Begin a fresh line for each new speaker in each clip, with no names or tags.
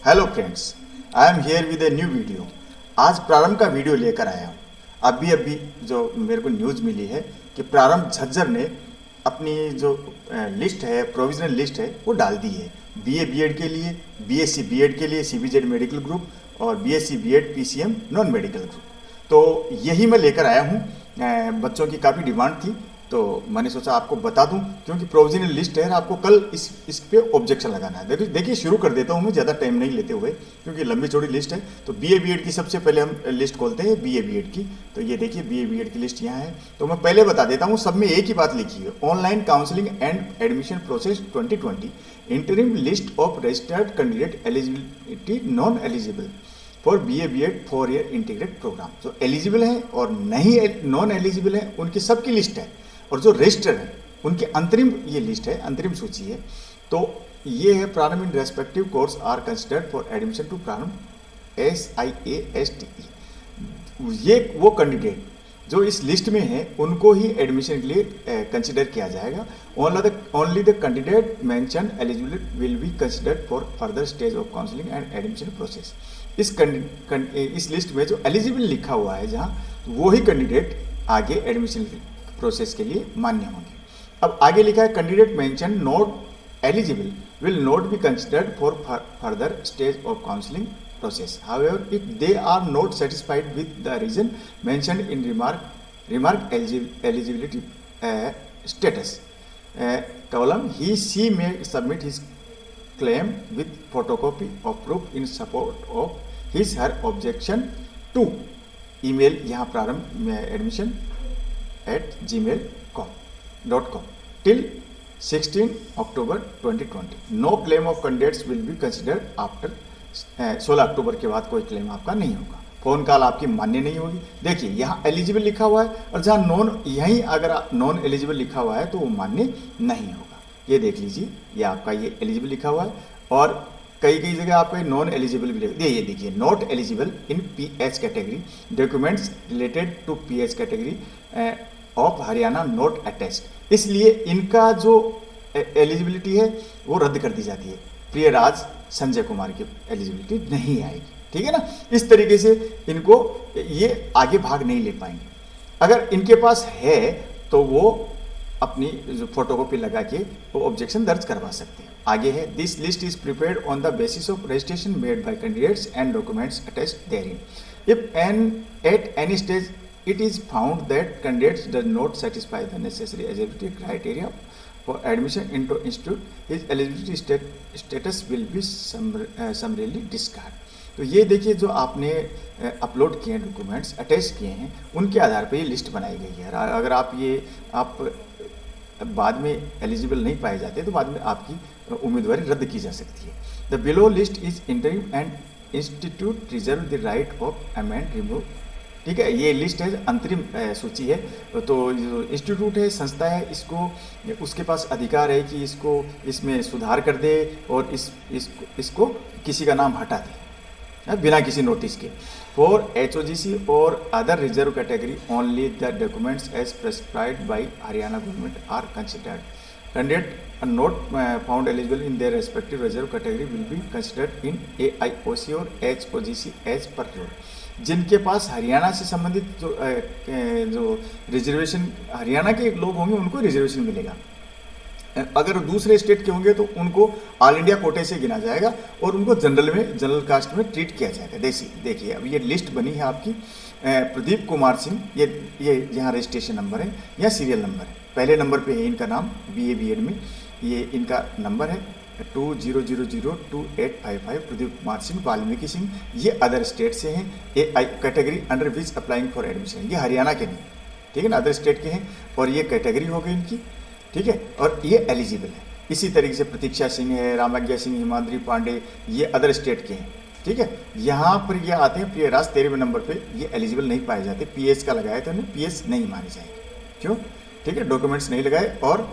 Hello friends, I am here with a new video. आज प्रारंभ का वीडियो लेकर आया हूँ। अभी जो मेरे को न्यूज़ मिली है कि प्रारंभ झज्जर ने अपनी जो लिस्ट है, प्रोविजनल लिस्ट है, वो डाल दी है। बीए बीएड के लिए, बीएससी बीएड के लिए सीबीजेड मेडिकल ग्रुप और BSc BEd PCM non medical group. तो यही मैं लेकर आया हूँ। बच्चों की काफ़ी डिमांड थी तो मैंने सोचा आपको बता दूं, क्योंकि प्रोविजनल लिस्ट है, आपको कल इस पे ऑब्जेक्शन लगाना है। देखिए शुरू कर देता हूं मैं, ज़्यादा टाइम नहीं लेते हुए, क्योंकि लंबी चौड़ी लिस्ट है। तो बीए बीएड की सबसे पहले हम लिस्ट खोलते हैं बीए बीएड की। तो ये देखिए बीए बीएड की लिस्ट यहाँ है। तो मैं पहले बता देता हूँ, सब में एक ही बात लिखी है, online counselling and admission process 2020, interim list of registered candidate, eligibility non eligible for BA BEd 4 year integrate programme. जो एलिजिबल हैं और नहीं नॉन एलिजिबल हैं उनकी सबकी लिस्ट है, और जो रजिस्टर है उनकी अंतरिम ये लिस्ट है, अंतरिम सूची है। तो ये है Prarambh in respective course are considered for admission to Prarambh SIASTE। ये वो कैंडिडेट जो इस लिस्ट में है उनको ही एडमिशन के लिए कंसिडर किया जाएगा। Only the candidate mention eligible will be considered for further stage of counselling and admission process. इस लिस्ट में जो एलिजिबल लिखा हुआ है जहाँ, वो ही कैंडिडेट आगे एडमिशन प्रोसेस के लिए मान्य होंगे। अब आगे लिखा है, candidate mention not eligible will not be considered for further stage of counselling process. However if they are not satisfied with the reason mentioned in remark eligibility status column, he see may submit his claim with photocopy of proof in support of his her objection to email यहाँ प्रारंभ admission @gmail.com till 16 October 2020। No claim of candidates will be considered after 16 अक्टूबर के बाद कोई claim आपका नहीं होगा। Phone call आपकी मान्य नहीं होगी। देखिए यहाँ एलिजिबल लिखा हुआ है, और जहाँ नॉन, यहीं अगर नॉन एलिजिबल लिखा हुआ है तो वो मान्य नहीं होगा। ये देख लीजिए, ये आपका ये एलिजिबल लिखा हुआ है, और कई जगह आपका नॉन एलिजिबल भी लिखा। ये देखिए, not eligible in PH category, documents related to PH category of Haryana not attest. इसलिए इनका जो एलिजिबिलिटी है वो रद्द कर दी जाती है। प्रियराज संजय कुमार की एलिजिबिलिटी नहीं आएगी, ठीक है ना। इस तरीके से इनको ये आगे भाग नहीं ले पाएंगे। अगर इनके पास है तो वो अपनी जो फोटोकॉपी लगा के वो ऑब्जेक्शन दर्ज करवा सकते हैं। आगे है, this list is prepared on the basis of registration made by candidates and documents attached therein. If at any stage it is found that candidates does not satisfy the necessary eligibility criteria for admission into institute, his eligibility status will be summarily discarded। तो ये देखिए, जो आपने upload किए हैं documents, attach किए हैं, उनके आधार पर ये लिस्ट बनाई गई है। अगर आप बाद में एलिजिबल नहीं पाए जाते तो बाद में आपकी उम्मीदवारी रद्द की जा सकती है। The below list is interim and institute reserve the right of amend remove. ठीक है, ये लिस्ट है, अंतरिम सूची है। तो जो इंस्टीट्यूट है, संस्था है, उसके पास अधिकार है कि इसमें सुधार कर दे और इसको किसी का नाम हटा दे बिना किसी नोटिस के। फॉर HOGC और other reserve category only the documents as prescribed by Haryana government are considered. Candidate are not found eligible in their respective reserve category will be considered in AIOC और HOGC as per rule। जिनके पास हरियाणा से संबंधित जो reservation Haryana के लोग होंगे उनको reservation मिलेगा। अगर दूसरे स्टेट के होंगे तो उनको ऑल इंडिया कोटे से गिना जाएगा और उनको जनरल कास्ट में ट्रीट किया जाएगा। देखिए अब ये लिस्ट बनी है आपकी। प्रदीप कुमार सिंह, ये यहाँ रजिस्ट्रेशन नंबर है या सीरियल नंबर है, पहले नंबर पे है इनका नाम बीए बीएड में। ये इनका नंबर है 20002855। प्रदीप कुमार सिंह, वाल्मीकि सिंह, ये अदर स्टेट से हैं। AI category under which applying for admission, ये हरियाणा के नहीं, ठीक है ना, अदर स्टेट के हैं, और ये कैटेगरी हो गई इनकी, ठीक है, और ये एलिजिबल है। इसी तरीके से प्रतीक्षा सिंह है, रामाज्ञा सिंह, हिमाद्री पांडे, ये अदर स्टेट के हैं, ठीक है। यहाँ पर ये आते हैं प्रियराज 13वें नंबर पे, ये एलिजिबल नहीं पाए जाते। PH का लगाया तो उन्हें PH नहीं माने जाएंगे, क्यों, ठीक है, डॉक्यूमेंट्स नहीं लगाए। और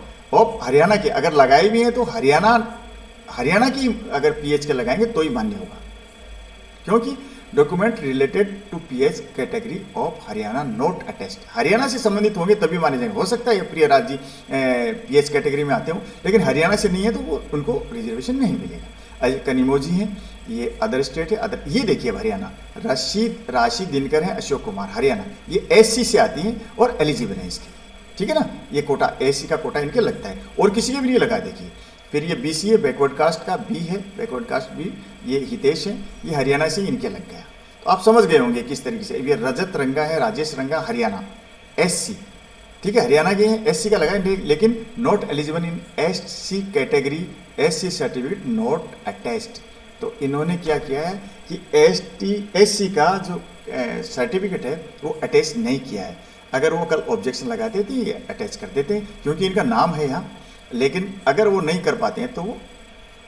हरियाणा के अगर लगाए भी हैं तो हरियाणा की अगर PH के लगाएंगे तो ही मान्य होगा, क्योंकि document related to PH category of Haryana not attest, Haryana से संबंधित होंगे तभी माने जाएंगे। हो सकता है प्रियराज जी PH कैटेगरी में आते हो, लेकिन हरियाणा से नहीं है तो वो उनको रिजर्वेशन नहीं मिलेगा। कनिमोजी हैं, ये अदर स्टेट है, अदर, ये देखिए हरियाणा, राशि दिनकर है, अशोक कुमार, हरियाणा, ये एससी से आती हैं और एलिजिबल हैं इसके, ठीक है ना। ये कोटा, एससी का कोटा इनके लगता है और किसी के भी नहीं लगा। देखिए फिर ये बीसी है, बैकवर्ड कास्ट का बी है, बैकवर्ड कास्ट बी, ये हितेश है, ये हरियाणा से इनके लग गया। तो आप समझ गए होंगे किस तरीके से। ये रजत रंगा है, राजेश रंगा, हरियाणा, एससी, ठीक है, हरियाणा के हैं, एससी का लगा है, लेकिन not eligible in SC category, SC certificate not attached. तो इन्होंने क्या किया है कि एससी का जो सर्टिफिकेट है वो अटैच नहीं किया है। अगर वो कल ऑब्जेक्शन लगाते तो ये अटैच कर देते हैं, क्योंकि इनका नाम है यहाँ, लेकिन अगर वो नहीं कर पाते हैं तो वो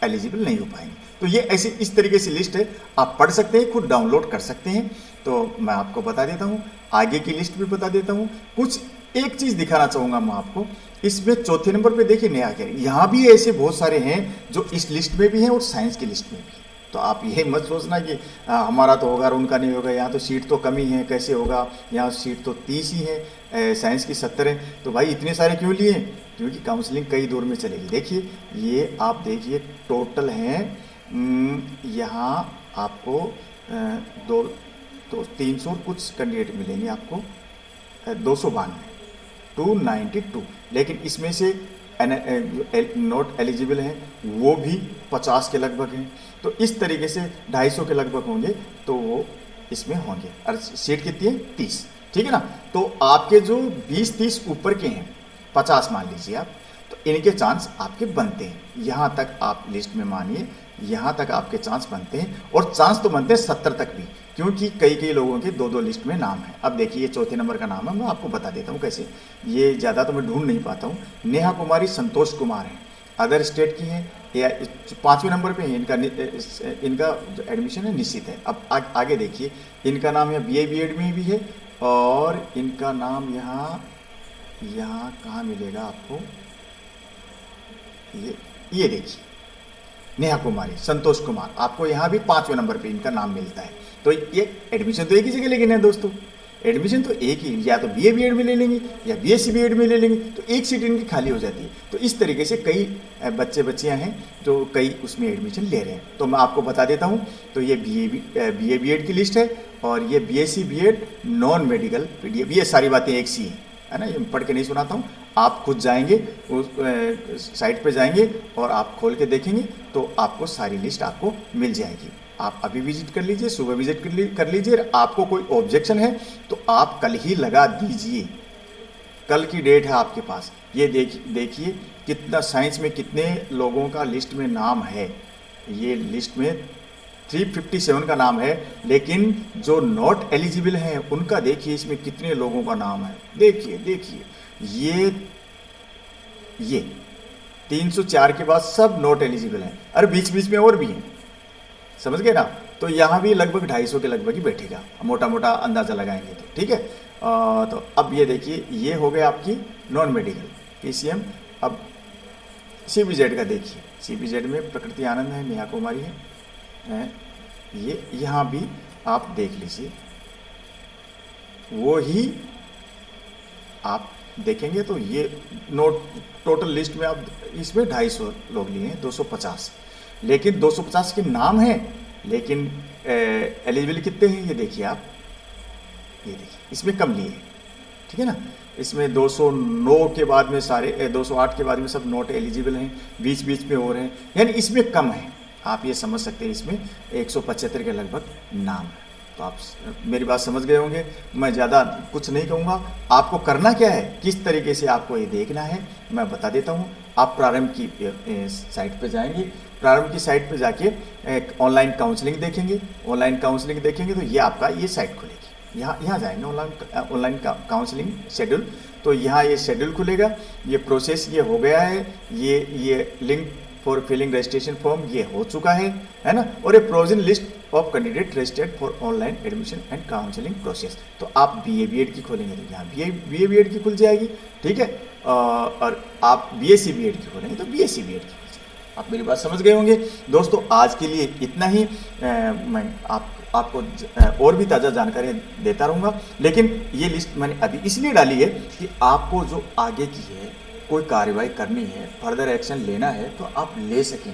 एलिजिबल नहीं हो पाएंगे। तो ये ऐसी इस तरीके से लिस्ट है, आप पढ़ सकते हैं, खुद डाउनलोड कर सकते हैं। तो मैं आपको बता देता हूँ, आगे की लिस्ट भी बता देता हूँ। कुछ एक चीज़ दिखाना चाहूँगा मैं आपको, इसमें चौथे नंबर पे देखिए नया क्या, यहाँ भी ऐसे बहुत सारे हैं जो इस लिस्ट में भी हैं और साइंस की लिस्ट में भी। तो आप ये मत सोचना कि हमारा तो होगा और उनका नहीं होगा, यहाँ तो सीट तो कम ही है, कैसे होगा, यहाँ सीट तो 30 ही है, साइंस की 70 है। तो भाई इतने सारे क्यों लिए? क्योंकि काउंसलिंग कई दौर में चलेगी। देखिए ये आप देखिए टोटल हैं, यहाँ आपको 300 कुछ कैंडिडेट मिलेंगे आपको, 292, लेकिन इसमें से नॉट एलिजिबल हैं वो भी 50 के लगभग हैं। तो इस तरीके से 250 के लगभग होंगे, तो वो इसमें होंगे। और सीट कितनी है? 30, ठीक है ना। तो आपके जो 20-30 ऊपर के हैं, 50 मान लीजिए आप, तो इनके चांस आपके बनते हैं। यहाँ तक आप लिस्ट में मानिए, यहाँ तक आपके चांस बनते हैं, और चांस तो बनते हैं 70 तक भी, क्योंकि कई लोगों के 2-2 लिस्ट में नाम है। अब देखिए ये चौथे नंबर का नाम है, मैं आपको बता देता हूँ कैसे, ये ज़्यादा तो मैं ढूंढ नहीं पाता हूँ। नेहा कुमारी संतोष कुमार है, अदर स्टेट की हैं, या 5वें नंबर पे है। इनका जो एडमिशन है निश्चित है। अब आगे देखिए, इनका नाम यहाँ BA BEd में भी है, और इनका नाम यहाँ कहाँ मिलेगा आपको, ये देखिए नेहा कुमारी संतोष कुमार, आपको यहाँ भी 5वें नंबर पे इनका नाम मिलता है। तो ये एडमिशन तो एक ही जगह लेकिन है दोस्तों, एडमिशन तो एक ही, या तो BA BEd में ले लेंगे या BSc BEd में ले लेंगे, तो एक सीट इनकी खाली हो जाती है। तो इस तरीके से कई बच्चियाँ हैं जो कई उसमें एडमिशन ले रहे हैं। तो मैं आपको बता देता हूँ, तो ये BA BEd की लिस्ट है, और ये BSc BEd non medical PDF, ये सारी बातें एक सी है ना, ये पढ़ के नहीं सुनाता हूँ। आप खुद जाएंगे उस साइट पे जाएंगे और आप खोल के देखेंगे तो आपको सारी लिस्ट आपको मिल जाएगी। आप अभी विजिट कर लीजिए, सुबह विजिट कर लीजिए। आपको कोई ऑब्जेक्शन है तो आप कल ही लगा दीजिए, कल की डेट है आपके पास। ये देखिए कितना साइंस में कितने लोगों का लिस्ट में नाम है। ये लिस्ट में 357 का नाम है, लेकिन जो नॉट एलिजिबल हैं उनका देखिए इसमें कितने लोगों का नाम है। देखिए ये 304 के बाद सब नॉट एलिजिबल हैं, अरे बीच में और भी हैं, समझ गए ना। तो यहाँ भी लगभग 250 के लगभग ही बैठेगा, मोटा मोटा अंदाज़ा लगाएंगे तो, ठीक है। तो अब ये देखिए, ये हो गया आपकी नॉन मेडिकल PCM। अब CBZ का देखिए, CBZ में प्रकृति आनंद है, नेहा कुमारी है, ये यहाँ भी आप देख लीजिए, वो ही आप देखेंगे तो ये नोट टोटल लिस्ट में आप इसमें 250 लोग लिए हैं, 250, लेकिन 250 के नाम हैं, लेकिन एलिजिबल कितने हैं ये देखिए आप, ये देखिए इसमें कम लिए हैं, ठीक है ना। इसमें 209 के बाद में सारे 208 के बाद में सब नॉट एलिजिबल हैं, बीच में हो रहे हैं, यानी इसमें कम है। आप ये समझ सकते हैं इसमें 175 के लगभग नाम है। तो आप मेरी बात समझ गए होंगे, मैं ज़्यादा कुछ नहीं कहूँगा। आपको करना क्या है, किस तरीके से आपको ये देखना है मैं बता देता हूँ। आप प्रारंभ की साइट पे जाएंगे, प्रारंभ की साइट पे जाके एक ऑनलाइन काउंसलिंग देखेंगे, ऑनलाइन काउंसलिंग देखेंगे तो ये आपका ये साइट खुलेगी। यहाँ जाएंगे ऑनलाइन काउंसलिंग शेड्यूल, तो यहाँ ये शेड्यूल खुलेगा। ये प्रोसेस ये हो गया है, ये link for filling registration form ये हो चुका है ना। और ये provision list of candidate registered for online admission and counselling process. तो आप BA BEd की खोलेंगे तो यहाँ BA BEd की खुल जाएगी, ठीक है। और आप BSc BEd की खोलेंगे तो BSc BEd की खुल जाएगी। आप मेरी बात समझ गए होंगे दोस्तों। आज के लिए इतना ही। मैं आपको और भी ताज़ा जानकारी देता रहूँगा, लेकिन ये लिस्ट मैंने अभी इसलिए डाली है कि आपको जो आगे की है कोई कार्रवाई करनी है, फर्दर एक्शन लेना है तो आप ले सकें,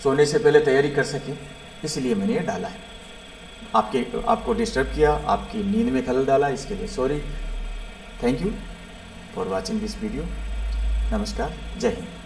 सोने से पहले तैयारी कर सकें। इसलिए मैंने ये डाला है। आपको डिस्टर्ब किया, आपकी नींद में खलल डाला, इसके लिए sorry. Thank you for watching this video. नमस्कार, जय हिंद।